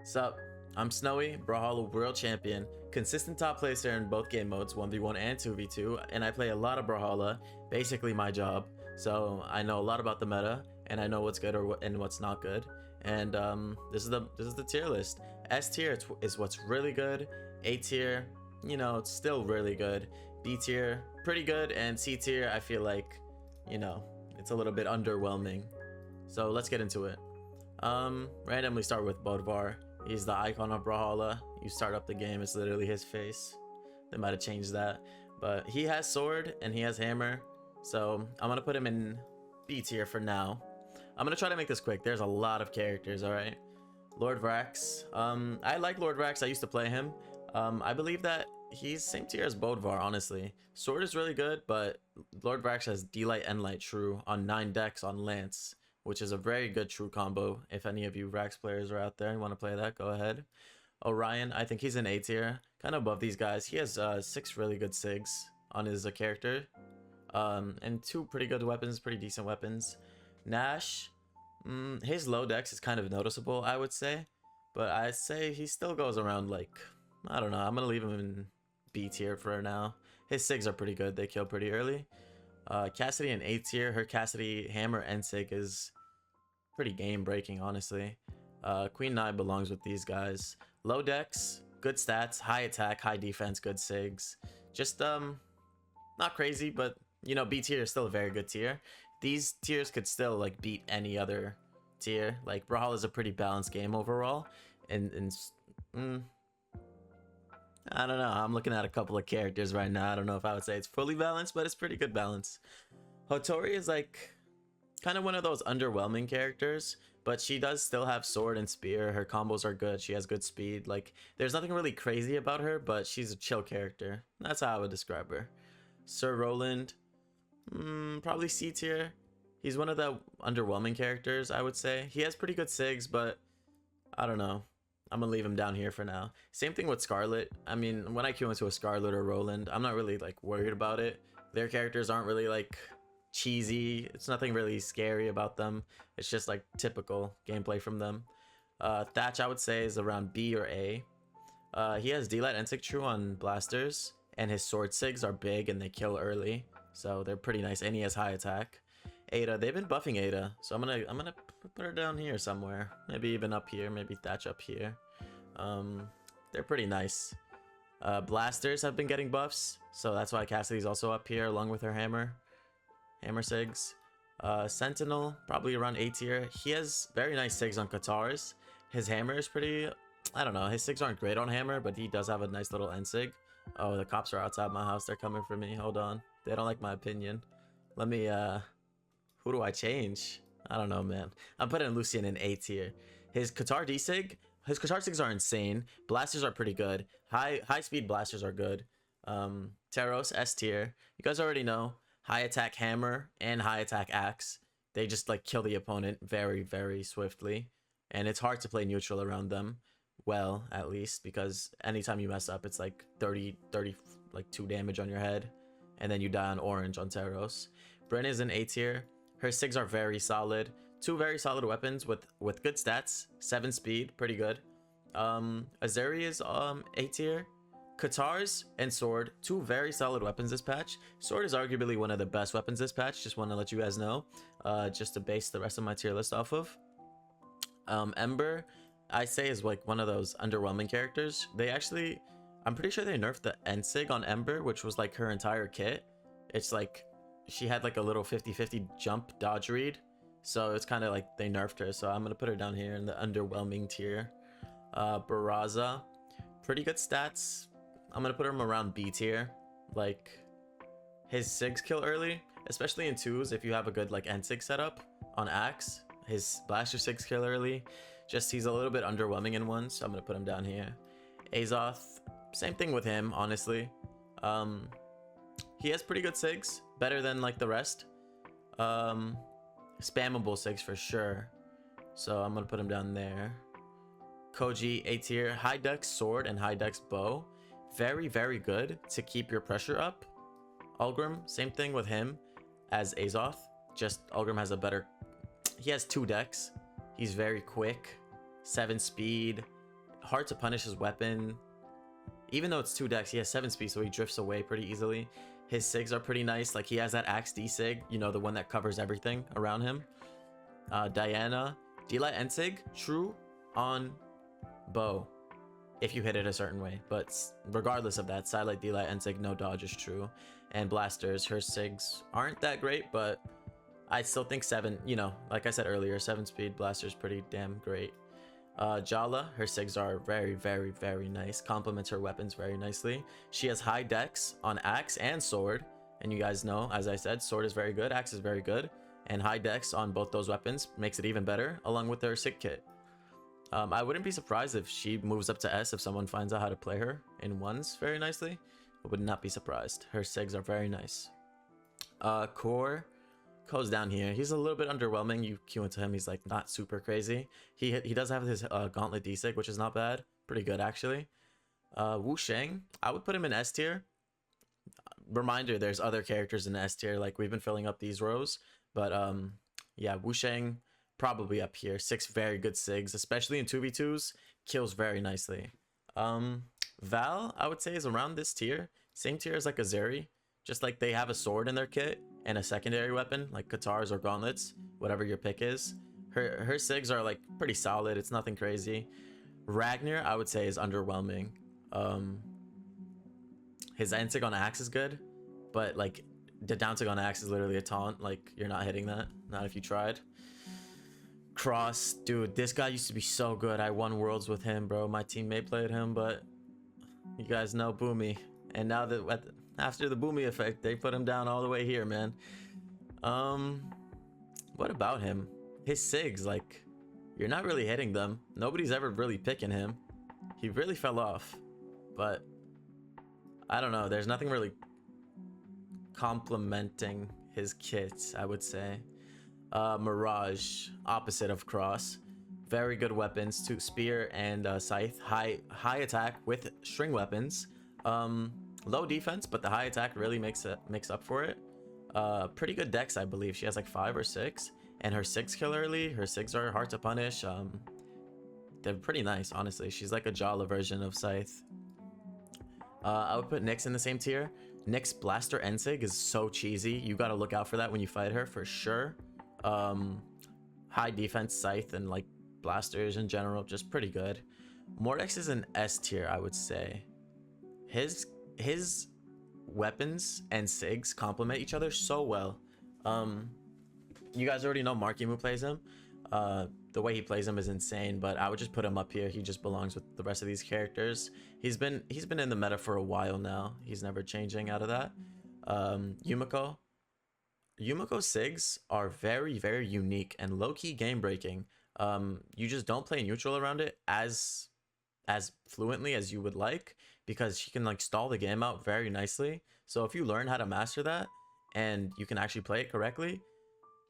Sup, I'm Snowy, Brawlhalla World Champion, consistent top placer in both game modes, 1v1 and 2v2, and I play a lot of Brawlhalla, basically my job, so I know a lot about the meta, and I know what's good and what's not good, and this is the tier list. S tier is what's really good, A tier, you know, it's still really good, B tier, pretty good, and C tier, I feel like, you know, it's a little bit underwhelming. So let's get into it. Randomly start with Bodvar. He's the icon of Brawlhalla. You start up the game, it's literally his face. They might have changed that, but he has sword and he has hammer, so I'm gonna put him in B tier for now. I'm gonna try to make this quick. There's a lot of characters. All right, Lord Vrax. I like Lord Vrax. I used to play him. I believe that he's same tier as Bodvar, honestly. Sword is really good, but Lord Vrax has D-Light and Light True on 9 decks on Lance, which is a very good true combo. If any of you Vrax players are out there and want to play that, go ahead. Orion, I think he's an A tier, kind of above these guys. He has 6 really good sigs on his character, and 2 pretty good weapons, pretty decent weapons. Nash, his low dex is kind of noticeable, I would say, but I'd say he still goes around, like, I don't know, I'm gonna leave him in B tier for now. His sigs are pretty good, they kill pretty early. Cassidy in A tier. Her Cassidy hammer and sig is pretty game breaking, honestly. Queen Nai belongs with these guys. Low dex, good stats, high attack, high defense, good sigs. Just not crazy, but you know, B tier is still a very good tier. These tiers could still like beat any other tier. Like Brawlhalla is a pretty balanced game overall, and I don't know. I'm looking at a couple of characters right now. I don't know if I would say it's fully balanced, but it's pretty good balance. Hotori is like kind of one of those underwhelming characters, but she does still have sword and spear. Her combos are good. She has good speed. Like, there's nothing really crazy about her, but she's a chill character. That's how I would describe her. Sir Roland, probably C tier. He's one of the underwhelming characters, I would say. He has pretty good sigs, but I don't know. I'm gonna leave him down here for now. Same thing with Scarlet. I mean, when I queue into a Scarlet or Roland, I'm not really like worried about it. Their characters aren't really like cheesy. It's nothing really scary about them. It's just like typical gameplay from them. Thatch, I would say, is around B or A. He has D-Light and Sig True on blasters, and his sword sigs are big and they kill early, so they're pretty nice. And he has high attack. Ada, they've been buffing Ada, so I'm gonna put her down here somewhere. Maybe even up here. Maybe Thatch up here. They're pretty nice. Blasters have been getting buffs, so that's why Cassidy's also up here along with her hammer sigs. Sentinel, probably around A tier. He has very nice sigs on Katars. His hammer is pretty, I don't know, his sigs aren't great on hammer, but he does have a nice little end sig. Oh, the cops are outside my house. They're coming for me. Hold on. They don't like my opinion. Let me, who do I change? I don't know, man. I'm putting Lucian in A tier. His Katar D-Sig, his Katar Sigs are insane. Blasters are pretty good. High speed blasters are good. Teros, S tier. You guys already know. High attack hammer and high attack axe. They just like kill the opponent very, very swiftly. And it's hard to play neutral around them. Well, at least, because anytime you mess up, it's like 30, like 2 damage on your head. And then you die on orange on Teros. Brynn is in A tier. Her sigs are very solid. 2 very solid weapons with good stats. 7 speed, pretty good. Azeri is A tier. Katars and sword, 2 very solid weapons this patch. Sword is arguably one of the best weapons this patch. Just want to let you guys know, just to base the rest of my tier list off of. Ember, I say, is like one of those underwhelming characters. They actually, I'm pretty sure they nerfed the end sig on Ember, which was like her entire kit. It's like she had like a little 50-50 jump dodge read, so it's kind of like they nerfed her. So I'm gonna put her down here in the underwhelming tier. Barraza, pretty good stats. I'm gonna put him around B tier. Like, his sigs kill early, especially in 2s. If you have a good like end sig setup on axe, his blaster sigs kill early. Just he's a little bit underwhelming in 1s, so I'm gonna put him down here. Azoth, same thing with him, honestly. He has pretty good sigs, better than like the rest. Spammable sigs for sure, so I'm gonna put him down there. Koji, A tier. High dex sword and high dex bow, very, very good to keep your pressure up. Ulgrim, same thing with him as Azoth, just Ulgrim has a better, he has 2 decks. He's very quick, 7 speed, hard to punish his weapon. Even though it's 2 decks, he has 7 speed, so he drifts away pretty easily. His sigs are pretty nice. Like, he has that Axe D sig, you know, the one that covers everything around him. Diana, D-Light End sig, true on bow if you hit it a certain way. But regardless of that, Sidelight, D-Light End sig, no dodge is true. And blasters, her sigs aren't that great, but I still think 7, you know, like I said earlier, 7 speed blaster's pretty damn great. Jala, her sigs are very, very, very nice. Complements her weapons very nicely. She has high dex on axe and sword. And you guys know, as I said, sword is very good, axe is very good. And high dex on both those weapons makes it even better, along with her sig kit. I wouldn't be surprised if she moves up to S if someone finds out how to play her in ones very nicely. I would not be surprised. Her sigs are very nice. Core goes down here. He's a little bit underwhelming. You queue into him, he's like not super crazy. He does have his gauntlet D-Sig, which is not bad. Pretty good actually. Wu Sheng, I would put him in S tier. Reminder, there's other characters in S tier, like we've been filling up these rows. But yeah, Wu Sheng probably up here. 6 very good sigs, especially in 2v2s, kills very nicely. Val, I would say, is around this tier. Same tier as like Azuri. Just like they have a sword in their kit and a secondary weapon, like katars or gauntlets, whatever your pick is. Her sigs are like pretty solid. It's nothing crazy. Ragnar, I would say, is underwhelming. His end sig on axe is good, but like the down sig on axe is literally a taunt. Like, you're not hitting that. Not if you tried. Cross, dude, this guy used to be so good. I won worlds with him, bro. My teammate played him, but you guys know Boomy. And now that after the Boomy effect, they put him down all the way here, man. What about him? His sigs, like, you're not really hitting them. Nobody's ever really picking him. He really fell off. But I don't know. There's nothing really complementing his kit, I would say. Mirage, opposite of Cross. Very good weapons, to spear and scythe. High attack with string weapons. Low defense, but the high attack really makes up for it. Pretty good dex, I believe. She has like 5 or 6, and her 6 kill early. Her 6 are hard to punish. They're pretty nice, honestly. She's like a Jala version of Scythe. I would put Nyx in the same tier. Nyx Blaster Ensig is so cheesy. You gotta look out for that when you fight her for sure. High defense Scythe and like blasters in general, just pretty good. Mordex is an S tier, I would say. His weapons and sigs complement each other so well. You guys already know Markimu plays him. The way he plays him is insane, but I would just put him up here. He just belongs with the rest of these characters. He's been in the meta for a while now. He's never changing out of that. Yumiko sigs are very, very unique and low-key game breaking. You just don't play neutral around it as fluently as you would like, because she can like stall the game out very nicely. So if you learn how to master that and you can actually play it correctly,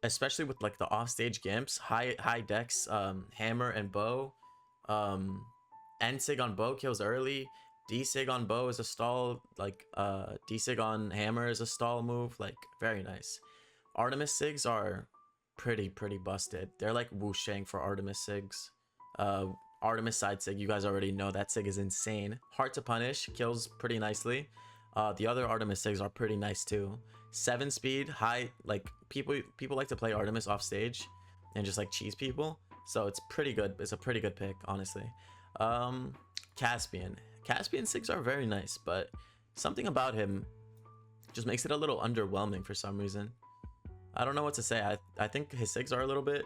especially with like the offstage gimps, high dex, hammer and bow, N sig on bow kills early, D sig on bow is a stall, like D sig on hammer is a stall move, like very nice. Artemis sigs are pretty busted. They're like Wu Sheng for Artemis sigs. Artemis side sig, you guys already know that sig is insane. Hard to punish, kills pretty nicely. The other Artemis sigs are pretty nice too. 7 speed, high, like people like to play Artemis off stage and just like cheese people. So it's pretty good. It's a pretty good pick, honestly. Caspian sigs are very nice, but something about him just makes it a little underwhelming for some reason. I don't know what to say. I think his sigs are a little bit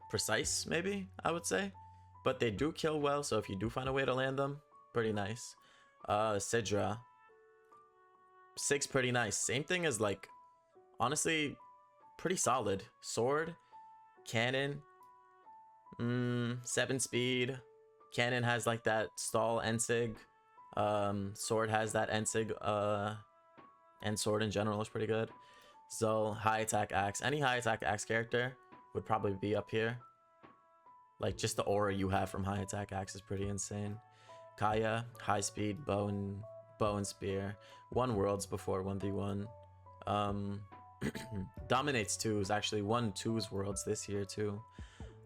precise, maybe, I would say. But they do kill well, so if you do find a way to land them, pretty nice. Sidra. Sig's pretty nice. Same thing as like, honestly, pretty solid. Sword, cannon, 7 speed. Cannon has like that stall Ensig. Sword has that Ensig, and sword in general is pretty good. So high attack axe. Any high attack axe character would probably be up here. Like just the aura you have from high attack axe is pretty insane. Kaya, high speed, bow and spear. Won worlds before 1v1. Dominates 2s, actually won 2s worlds this year too.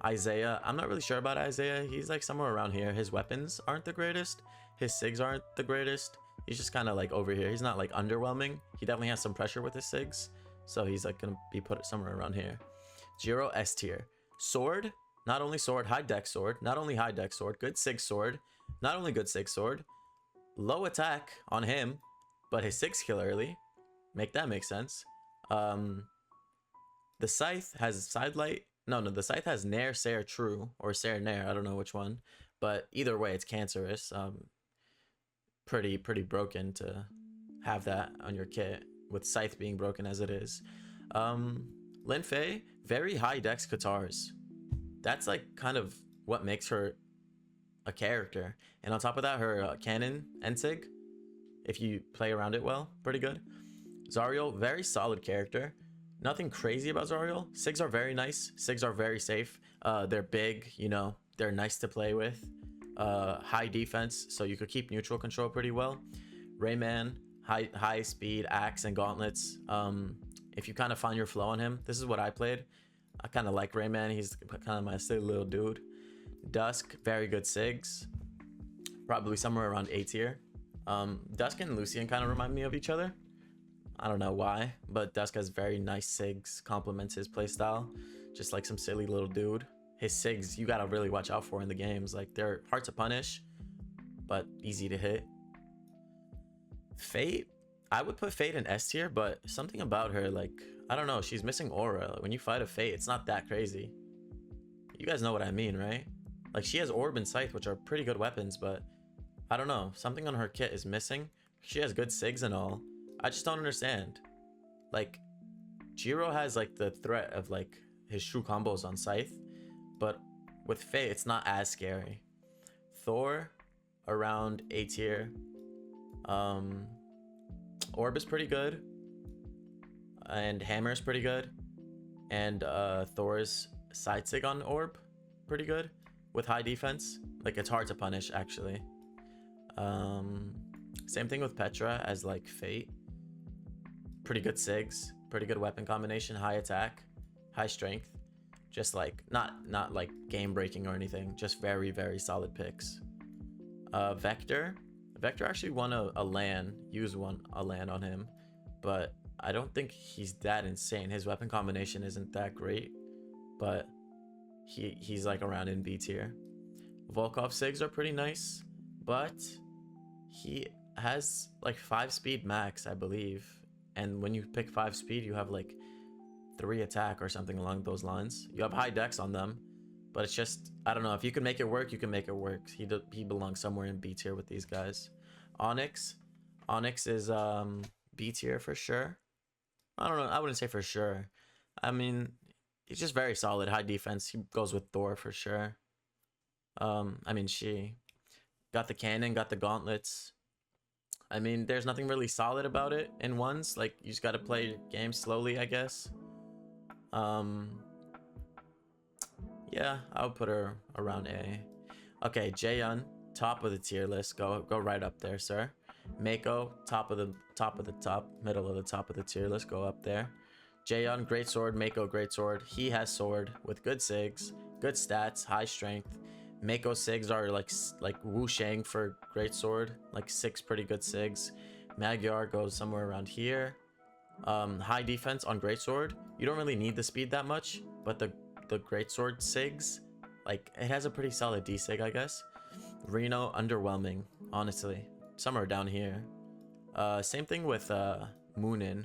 Isaiah, I'm not really sure about Isaiah. He's like somewhere around here. His weapons aren't the greatest. His SIGs aren't the greatest. He's just kind of like over here. He's not like underwhelming. He definitely has some pressure with his SIGs. So he's like going to be put somewhere around here. Jiro S tier. Sword, not only sword, high deck sword. Not only high deck sword, good SIG sword. Not only good SIG sword. Low attack on him, but his SIGs kill early. Make that make sense. The Scythe has sidelight. No, the Scythe has Nair, Sair, True, or Sair, Nair. I don't know which one. But either way, it's cancerous. Pretty broken to have that on your kit, with Scythe being broken as it is. Lin Fei, very high dex Katars. That's like kind of what makes her a character. And on top of that, her cannon and SIG, if you play around it well, pretty good. Zariel, very solid character. Nothing crazy about Zariel. SIGs are very nice. SIGs are very safe. They're big, you know, they're nice to play with. High defense, so you could keep neutral control pretty well. Rayman, high speed, axe, and gauntlets. If you kind of find your flow on him, this is what I played. I kind of like Rayman. He's kind of my silly little dude. Dusk, very good SIGs. Probably somewhere around A tier. Dusk and Lucian kind of remind me of each other. I don't know why, but Dusk has very nice SIGs, complements his playstyle. Just like some silly little dude. His SIGs, you gotta really watch out for in the games. Like, they're hard to punish, but easy to hit. Fate, I would put Fate in S tier, but something about her, like, I don't know, she's missing aura. Like, when you fight a Fate, it's not that crazy. You guys know what I mean, right? Like, she has Orb and Scythe, which are pretty good weapons, but I don't know, something on her kit is missing. She has good SIGs and all. I just don't understand. Like, Jiro has like the threat of like his true combos on Scythe, but with Faye it's not as scary. Thor, around A tier. Orb is pretty good, and Hammer is pretty good, and Thor's side sig on Orb pretty good with high defense. Like, it's hard to punish actually. Same thing with Petra as like Fate. Pretty good SIGs, pretty good weapon combination, high attack, high strength. Just like not like game breaking or anything, just very solid picks. Vector actually won a LAN, used a LAN on him, but I don't think he's that insane. His weapon combination isn't that great, but he's like around in B tier. Volkov SIGs are pretty nice, but he has like 5 speed max, I believe. And when you pick 5 speed, you have like 3 attack or something along those lines. You have high dex on them, but it's just, I don't know, if you can make it work, you can make it work. He belongs somewhere in B tier with these guys. Onyx is B tier for sure. I don't know, I wouldn't say for sure. I mean, he's just very solid, high defense. He goes with Thor for sure. She got the cannon, got the gauntlets. I mean, there's nothing really solid about it in ones. Like, you just gotta play your game slowly, I guess. Yeah, I'll put her around A. Okay, Jaehyun, top of the tier list. Go right up there, sir. Mako, top of the top, middle of the top of the tier list. Go up there. Jaehyun, Greatsword. Mako, Greatsword. He has sword with good SIGs, good stats, high strength. Mako SIGs are like Wu Shang for Greatsword, like 6 pretty good SIGs. Magyar goes somewhere around here. High defense on Greatsword. You don't really need the speed that much, but the Greatsword SIGs, like, it has a pretty solid D SIG, I guess. Reno, underwhelming, honestly. Somewhere down here. Same thing with Moonin.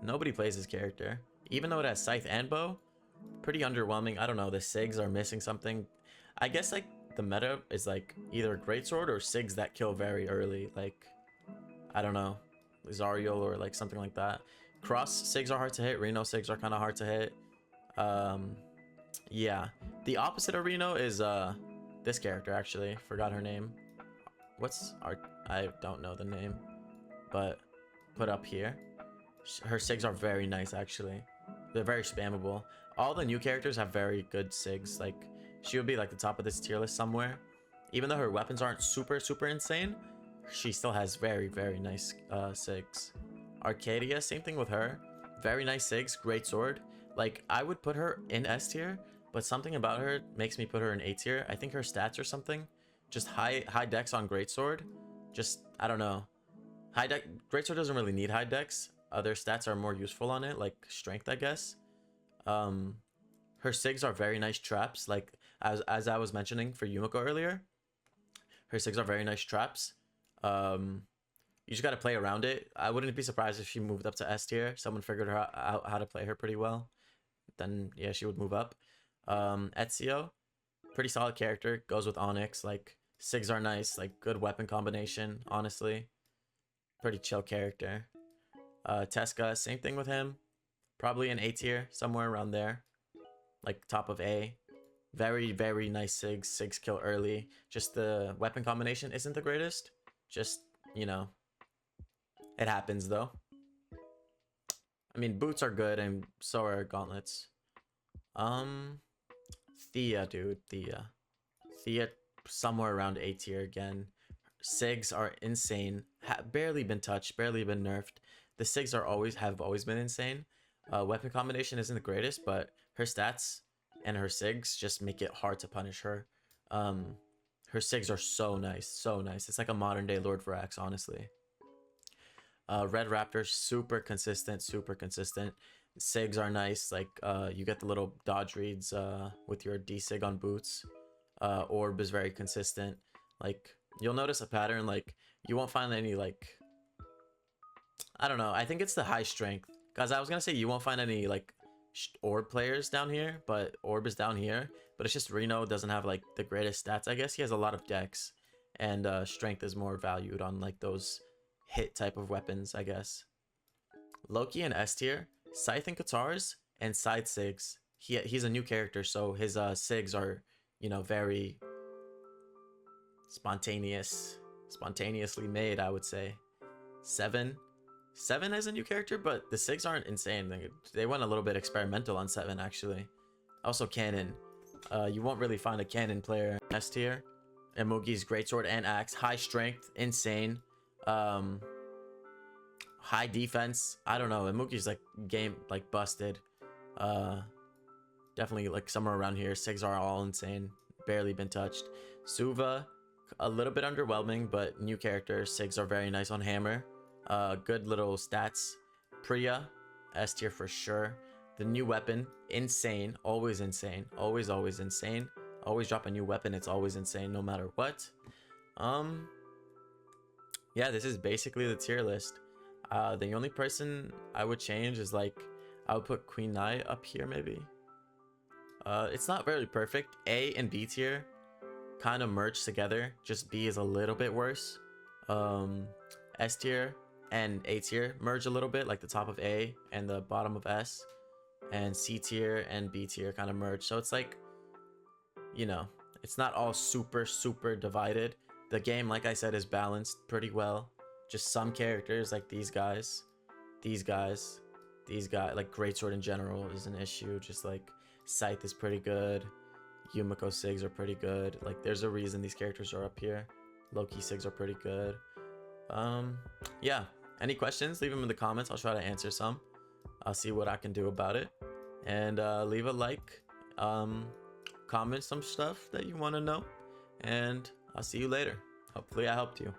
Nobody plays his character. Even though it has Scythe and Bow, pretty underwhelming. I don't know, the SIGs are missing something. I guess like the meta is like either Greatsword or SIGs that kill very early. Like, I don't know, Zariel or like something like that. Cross SIGs are hard to hit. Reno SIGs are kind of hard to hit. Yeah, the opposite of Reno is this character, actually. Forgot her name. I don't know the name, but put up here. Her SIGs are very nice, actually. They're very spammable. All the new characters have very good SIGs. Like, she would be like the top of this tier list somewhere. Even though her weapons aren't super insane, she still has very nice SIGs. Arcadia, same thing with her. Very nice SIGs, great sword. Like, I would put her in S tier, but something about her makes me put her in A tier. I think her stats or something, just high dex on Greatsword. Just, I don't know. Greatsword doesn't really need high dex. Other stats are more useful on it, like strength, I guess. Her sigs are very nice traps, like as I was mentioning for Yumiko earlier. Her sigs are very nice traps. You just gotta play around it. I wouldn't be surprised if she moved up to S tier. Someone figured her out how to play her pretty well. Then yeah, she would move up. Ezio, pretty solid character. Goes with Onyx. Like sigs are nice. Like good weapon combination. Honestly, pretty chill character. Tesca, same thing with him. Probably an A tier, somewhere around there. Like top of A. Very, very nice sigs. Sigs kill early. Just the weapon combination isn't the greatest. Just, you know, it happens though. I mean, boots are good and so are gauntlets. Thea, dude. Thea somewhere around A tier again. Sigs are insane. Barely been touched, barely been nerfed. The sigs have always been insane. Weapon combination isn't the greatest, but her stats and her sigs just make it hard to punish her. Her sigs are so nice, so nice. It's like a modern day Lord Varax, honestly. Red Raptor, super consistent, super consistent. Sigs are nice, like you get the little dodge reads with your D-Sig on boots. Orb is very consistent. Like, you'll notice a pattern, like, you won't find any, like, I don't know, I think it's the high strength. Guys, I was gonna say you won't find any, like, Orb players down here, but Orb is down here. But it's just Reno doesn't have, like, the greatest stats, I guess. He has a lot of dex, and strength is more valued on, like, those hit type of weapons, I guess. Loki and S tier, Scythe and Katars, and side sigs. He's a new character, so his sigs are, you know, very spontaneously made, I would say. Seven is a new character, but the sigs aren't insane. They went a little bit experimental on 7, actually. Also Cannon. You won't really find a Cannon player in S tier. And Mugi's Greatsword and Axe, high strength, insane. High defense, I don't know. Mugi's like busted. Definitely like somewhere around here. Sigs are all insane, barely been touched. Suva, a little bit underwhelming, but new character. Sigs are very nice on hammer. Good little stats. Priya, S tier for sure. The new weapon, insane, always insane, always insane. Always drop a new weapon, it's always insane no matter what. Yeah, this is basically the tier list. The only person I would change is, like, I would put Queen Nai up here maybe. It's not very perfect. A and B tier kind of merge together. Just B is a little bit worse. S tier and A tier merge a little bit, like the top of A and the bottom of S. And C tier and B tier kind of merge. So it's like, you know, it's not all super divided. The game, like I said, is balanced pretty well. Just some characters, like these guys, like Greatsword in general is an issue. Just like Scythe is pretty good. Yumiko sigs are pretty good. Like, there's a reason these characters are up here. Loki sigs are pretty good. Yeah. Any questions? Leave them in the comments. I'll try to answer some. I'll see what I can do about it. And leave a like. Comment some stuff that you want to know. And I'll see you later. Hopefully I helped you.